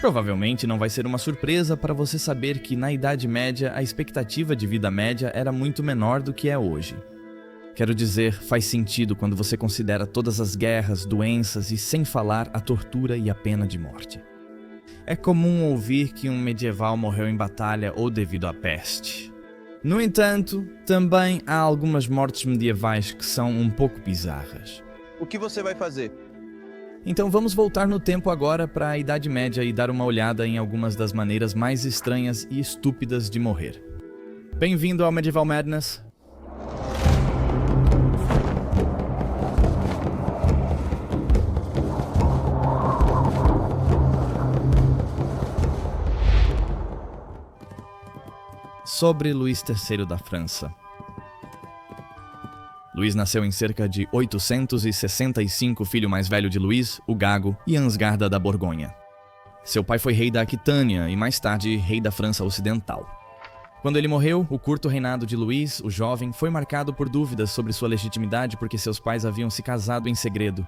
Provavelmente não vai ser uma surpresa para você saber que na Idade Média a expectativa de vida média era muito menor do que é hoje. Quero dizer, faz sentido quando você considera todas as guerras, doenças e, sem falar, a tortura e a pena de morte. É comum ouvir que um medieval morreu em batalha ou devido à peste. No entanto, também há algumas mortes medievais que são um pouco bizarras. O que você vai fazer? Então vamos voltar no tempo agora para a Idade Média e dar uma olhada em algumas das maneiras mais estranhas e estúpidas de morrer. Bem-vindo ao Medieval Madness. Sobre Luís III da França. Luís nasceu em cerca de 865, filho mais velho de Luís, o Gago, e Ansgarda da Borgonha. Seu pai foi rei da Aquitânia e mais tarde rei da França Ocidental. Quando ele morreu, o curto reinado de Luís, o jovem, foi marcado por dúvidas sobre sua legitimidade porque seus pais haviam se casado em segredo.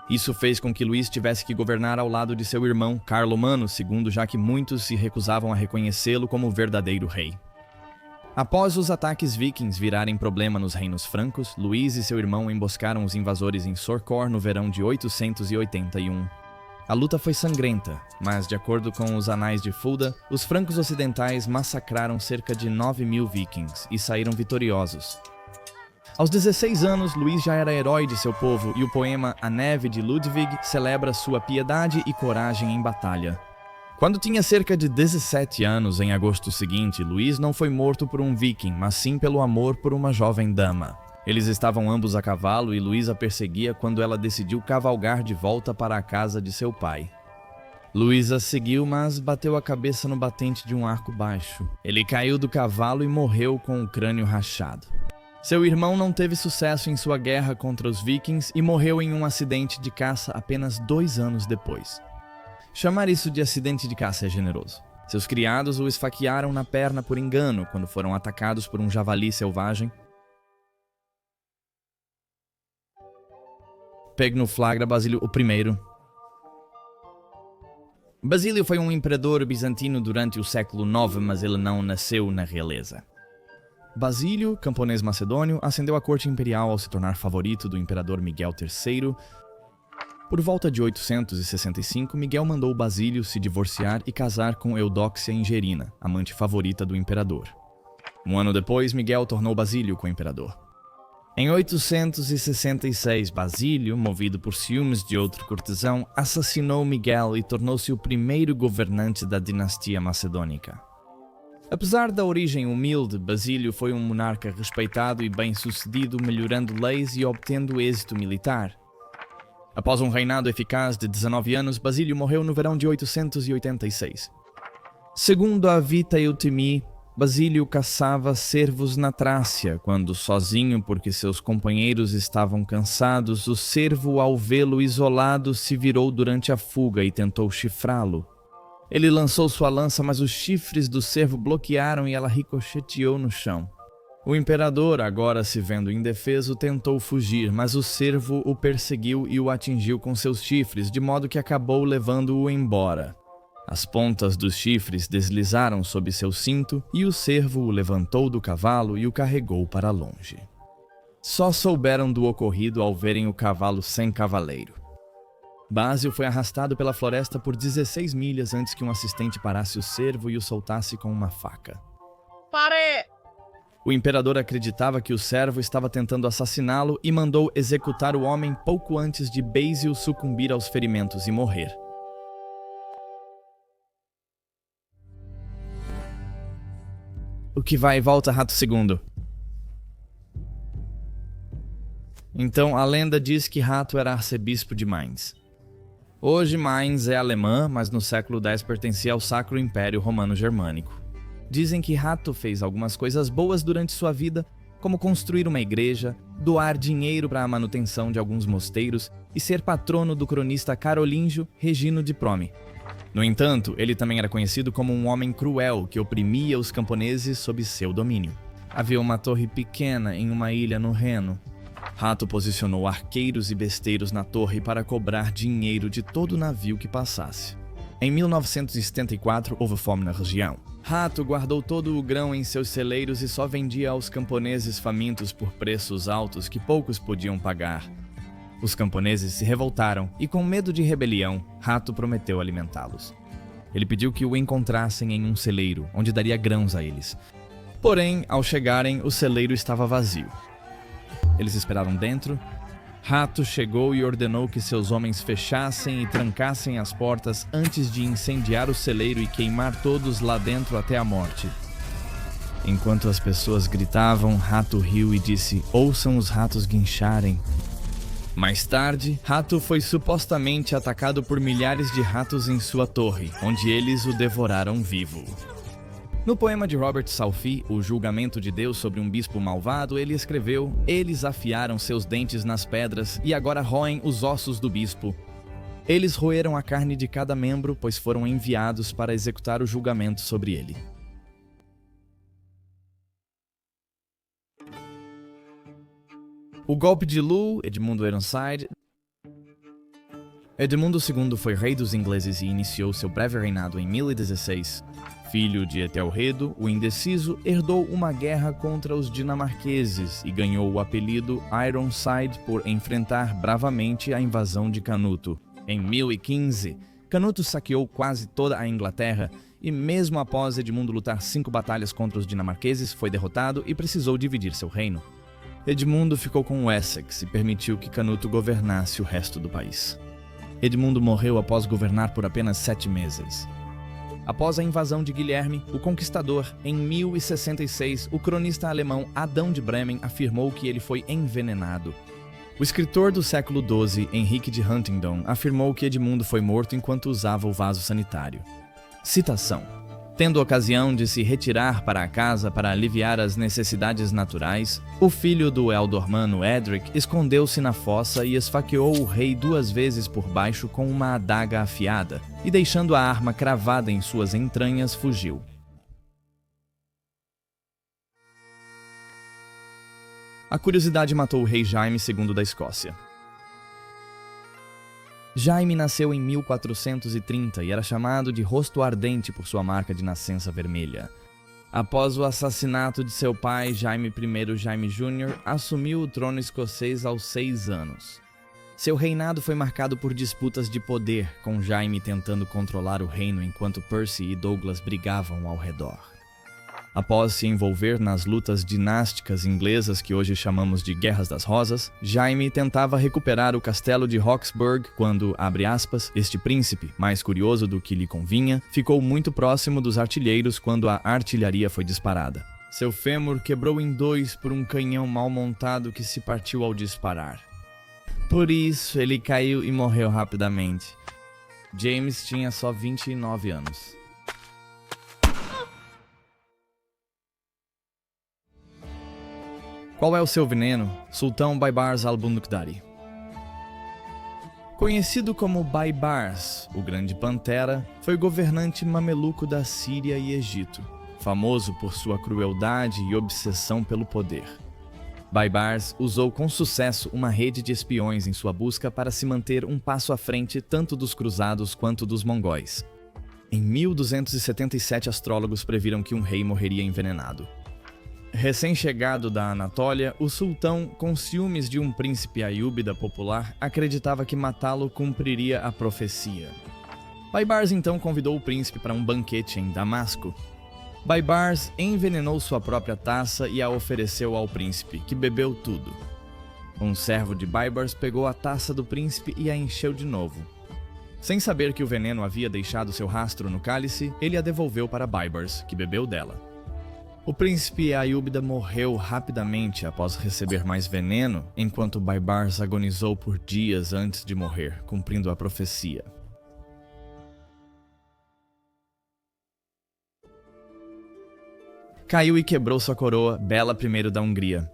Isso fez com que Luís tivesse que governar ao lado de seu irmão Carlomano II, já que muitos se recusavam a reconhecê-lo como o verdadeiro rei. Após os ataques vikings virarem problema nos reinos francos, Luís e seu irmão emboscaram os invasores em Sorcor no verão de 881. A luta foi sangrenta, mas de acordo com os Anais de Fulda, os francos ocidentais massacraram cerca de 9.000 vikings e saíram vitoriosos. Aos 16 anos, Luís já era herói de seu povo e o poema A Neve de Ludwig celebra sua piedade e coragem em batalha. Quando tinha cerca de 17 anos, em agosto seguinte, Luís não foi morto por um viking, mas sim pelo amor por uma jovem dama. Eles estavam ambos a cavalo e Luís a perseguia quando ela decidiu cavalgar de volta para a casa de seu pai. Luís a seguiu, mas bateu a cabeça no batente de um arco baixo. Ele caiu do cavalo e morreu com o crânio rachado. Seu irmão não teve sucesso em sua guerra contra os vikings e morreu em um acidente de caça apenas 2 anos depois. Chamar isso de acidente de caça é generoso. Seus criados o esfaquearam na perna por engano quando foram atacados por um javali selvagem. Pego no flagra Basílio I. Basílio foi um imperador bizantino durante o século IX, mas ele não nasceu na realeza. Basílio, camponês macedônio, ascendeu à corte imperial ao se tornar favorito do imperador Miguel III. Por volta de 865, Miguel mandou Basílio se divorciar e casar com Eudóxia Ingerina, amante favorita do imperador. Um ano depois, Miguel tornou Basílio com o imperador. Em 866, Basílio, movido por ciúmes de outro cortesão, assassinou Miguel e tornou-se o primeiro governante da dinastia macedônica. Apesar da origem humilde, Basílio foi um monarca respeitado e bem-sucedido, melhorando leis e obtendo êxito militar. Após um reinado eficaz de 19 anos, Basílio morreu no verão de 886. Segundo a Vita Eutimi, Basílio caçava cervos na Trácia, quando sozinho porque seus companheiros estavam cansados, o cervo, ao vê-lo isolado, se virou durante a fuga e tentou chifrá-lo. Ele lançou sua lança, mas os chifres do cervo bloquearam e ela ricocheteou no chão. O imperador, agora se vendo indefeso, tentou fugir, mas o cervo o perseguiu e o atingiu com seus chifres, de modo que acabou levando-o embora. As pontas dos chifres deslizaram sob seu cinto e o cervo o levantou do cavalo e o carregou para longe. Só souberam do ocorrido ao verem o cavalo sem cavaleiro. Básio foi arrastado pela floresta por 16 milhas antes que um assistente parasse o cervo e o soltasse com uma faca. Pare! O imperador acreditava que o servo estava tentando assassiná-lo e mandou executar o homem pouco antes de Basil sucumbir aos ferimentos e morrer. O que vai e volta, Rato II. Então, a lenda diz que Rato era arcebispo de Mainz. Hoje Mainz é alemã, mas no século X pertencia ao Sacro Império Romano-Germânico. Dizem que Rato fez algumas coisas boas durante sua vida, como construir uma igreja, doar dinheiro para a manutenção de alguns mosteiros e ser patrono do cronista carolíngio Regino de Prome. No entanto, ele também era conhecido como um homem cruel que oprimia os camponeses sob seu domínio. Havia uma torre pequena em uma ilha no Reno. Rato posicionou arqueiros e besteiros na torre para cobrar dinheiro de todo navio que passasse. Em 1974, houve fome na região. Hato guardou todo o grão em seus celeiros e só vendia aos camponeses famintos por preços altos que poucos podiam pagar. Os camponeses se revoltaram e, com medo de rebelião, Hato prometeu alimentá-los. Ele pediu que o encontrassem em um celeiro, onde daria grãos a eles. Porém, ao chegarem, o celeiro estava vazio. Eles esperaram dentro. Hato chegou e ordenou que seus homens fechassem e trancassem as portas antes de incendiar o celeiro e queimar todos lá dentro até a morte. Enquanto as pessoas gritavam, Hato riu e disse: "Ouçam os ratos guincharem." Mais tarde, Hato foi supostamente atacado por milhares de ratos em sua torre, onde eles o devoraram vivo. No poema de Robert Southey, O Julgamento de Deus sobre um Bispo Malvado, ele escreveu: "Eles afiaram seus dentes nas pedras e agora roem os ossos do bispo. Eles roeram a carne de cada membro, pois foram enviados para executar o julgamento sobre ele." O golpe de Lu, Edmundo Ironside. Edmundo II foi rei dos ingleses e iniciou seu breve reinado em 1016. Filho de Etelredo, o Indeciso herdou uma guerra contra os dinamarqueses e ganhou o apelido Ironside por enfrentar bravamente a invasão de Canuto. Em 1015, Canuto saqueou quase toda a Inglaterra e, mesmo após Edmundo lutar 5 batalhas contra os dinamarqueses, foi derrotado e precisou dividir seu reino. Edmundo ficou com Wessex e permitiu que Canuto governasse o resto do país. Edmundo morreu após governar por apenas 7 meses. Após a invasão de Guilherme, o Conquistador, em 1066, o cronista alemão Adão de Bremen afirmou que ele foi envenenado. O escritor do século XII, Henrique de Huntingdon, afirmou que Edmundo foi morto enquanto usava o vaso sanitário. Citação: "Tendo ocasião de se retirar para a casa para aliviar as necessidades naturais, o filho do ealdormano Edric escondeu-se na fossa e esfaqueou o rei 2 vezes por baixo com uma adaga afiada, e deixando a arma cravada em suas entranhas, fugiu." A curiosidade matou o rei Jaime II da Escócia. Jaime nasceu em 1430 e era chamado de Rosto Ardente por sua marca de nascença vermelha. Após o assassinato de seu pai, Jaime I Jaime Jr. assumiu o trono escocês aos 6 anos. Seu reinado foi marcado por disputas de poder, com Jaime tentando controlar o reino enquanto Percy e Douglas brigavam ao redor. Após se envolver nas lutas dinásticas inglesas que hoje chamamos de Guerras das Rosas, Jaime tentava recuperar o castelo de Roxburgh quando, abre aspas, este príncipe, mais curioso do que lhe convinha, ficou muito próximo dos artilheiros quando a artilharia foi disparada. Seu fêmur quebrou em 2 por um canhão mal montado que se partiu ao disparar. Por isso, ele caiu e morreu rapidamente. James tinha só 29 anos. Qual é o seu veneno? Sultão Baibars al-Bunduqdari. Conhecido como Baibars, o Grande Pantera, foi governante mameluco da Síria e Egito, famoso por sua crueldade e obsessão pelo poder. Baibars usou com sucesso uma rede de espiões em sua busca para se manter um passo à frente tanto dos cruzados quanto dos mongóis. Em 1277, astrólogos previram que um rei morreria envenenado. Recém-chegado da Anatólia, o sultão, com ciúmes de um príncipe aiúbida popular, acreditava que matá-lo cumpriria a profecia. Baibars então convidou o príncipe para um banquete em Damasco. Baibars envenenou sua própria taça e a ofereceu ao príncipe, que bebeu tudo. Um servo de Baibars pegou a taça do príncipe e a encheu de novo. Sem saber que o veneno havia deixado seu rastro no cálice, ele a devolveu para Baibars, que bebeu dela. O príncipe aiúbida morreu rapidamente após receber mais veneno, enquanto Baibars agonizou por dias antes de morrer, cumprindo a profecia. Caiu e quebrou sua coroa, Bela I da Hungria.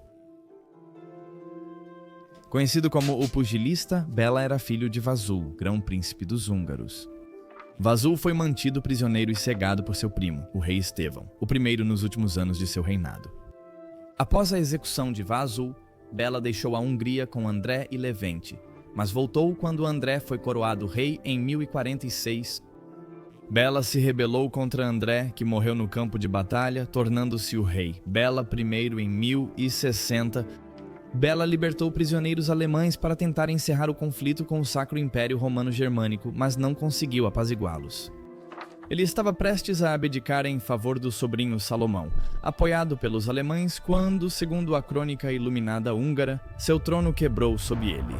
Conhecido como o pugilista, Bela era filho de Vasul, grão-príncipe dos húngaros. Vasul foi mantido prisioneiro e cegado por seu primo, o rei Estevão, o primeiro nos últimos anos de seu reinado. Após a execução de Vasul, Bela deixou a Hungria com André e Levente, mas voltou quando André foi coroado rei em 1046. Bela se rebelou contra André, que morreu no campo de batalha, tornando-se o rei. Bela I em 1060. Bela libertou prisioneiros alemães para tentar encerrar o conflito com o Sacro Império Romano-Germânico, mas não conseguiu apaziguá-los. Ele estava prestes a abdicar em favor do sobrinho Salomão, apoiado pelos alemães, quando, segundo a crônica iluminada húngara, seu trono quebrou sob ele.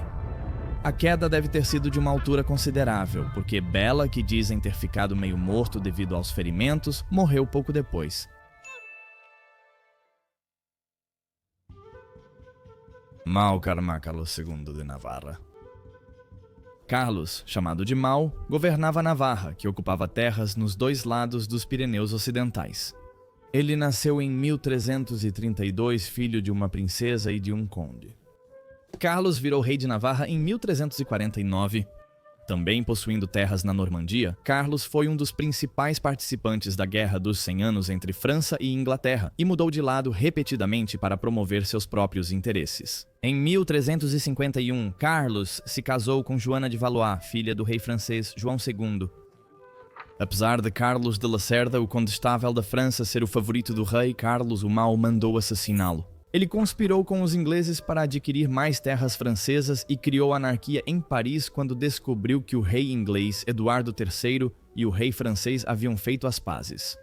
A queda deve ter sido de uma altura considerável, porque Bela, que dizem ter ficado meio morto devido aos ferimentos, morreu pouco depois. Mau Carlos II de Navarra. Carlos, chamado de Mau, governava Navarra, que ocupava terras nos dois lados dos Pirineus Ocidentais. Ele nasceu em 1332, filho de uma princesa e de um conde. Carlos virou rei de Navarra em 1349. Também possuindo terras na Normandia, Carlos foi um dos principais participantes da Guerra dos 100 Anos entre França e Inglaterra e mudou de lado repetidamente para promover seus próprios interesses. Em 1351, Carlos se casou com Joana de Valois, filha do rei francês João II. Apesar de Carlos de Lacerda, o condestável da França, ser o favorito do rei, Carlos o Mau mandou assassiná-lo. Ele conspirou com os ingleses para adquirir mais terras francesas e criou anarquia em Paris quando descobriu que o rei inglês Eduardo III e o rei francês haviam feito as pazes.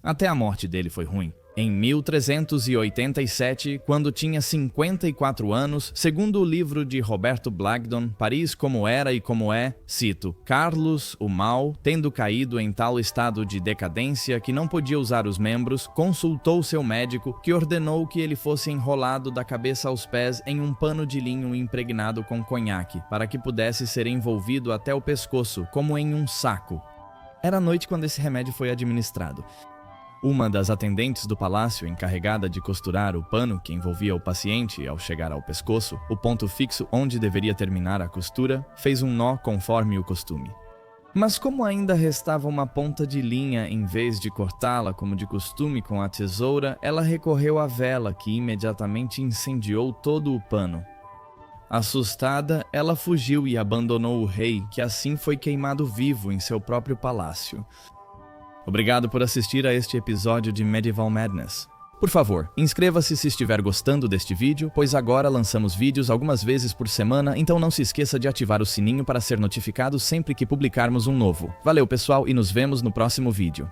Até a morte dele foi ruim. Em 1387, quando tinha 54 anos, segundo o livro de Roberto Blagdon, Paris como era e como é, cito, Carlos, o Mau, tendo caído em tal estado de decadência que não podia usar os membros, consultou seu médico, que ordenou que ele fosse enrolado da cabeça aos pés em um pano de linho impregnado com conhaque, para que pudesse ser envolvido até o pescoço, como em um saco. Era noite quando esse remédio foi administrado. Uma das atendentes do palácio, encarregada de costurar o pano que envolvia o paciente ao chegar ao pescoço, o ponto fixo onde deveria terminar a costura, fez um nó conforme o costume. Mas como ainda restava uma ponta de linha em vez de cortá-la como de costume com a tesoura, ela recorreu à vela, que imediatamente incendiou todo o pano. Assustada, ela fugiu e abandonou o rei, que assim foi queimado vivo em seu próprio palácio. Obrigado por assistir a este episódio de Medieval Madness. Por favor, inscreva-se se estiver gostando deste vídeo, pois agora lançamos vídeos algumas vezes por semana, então não se esqueça de ativar o sininho para ser notificado sempre que publicarmos um novo. Valeu pessoal e nos vemos no próximo vídeo.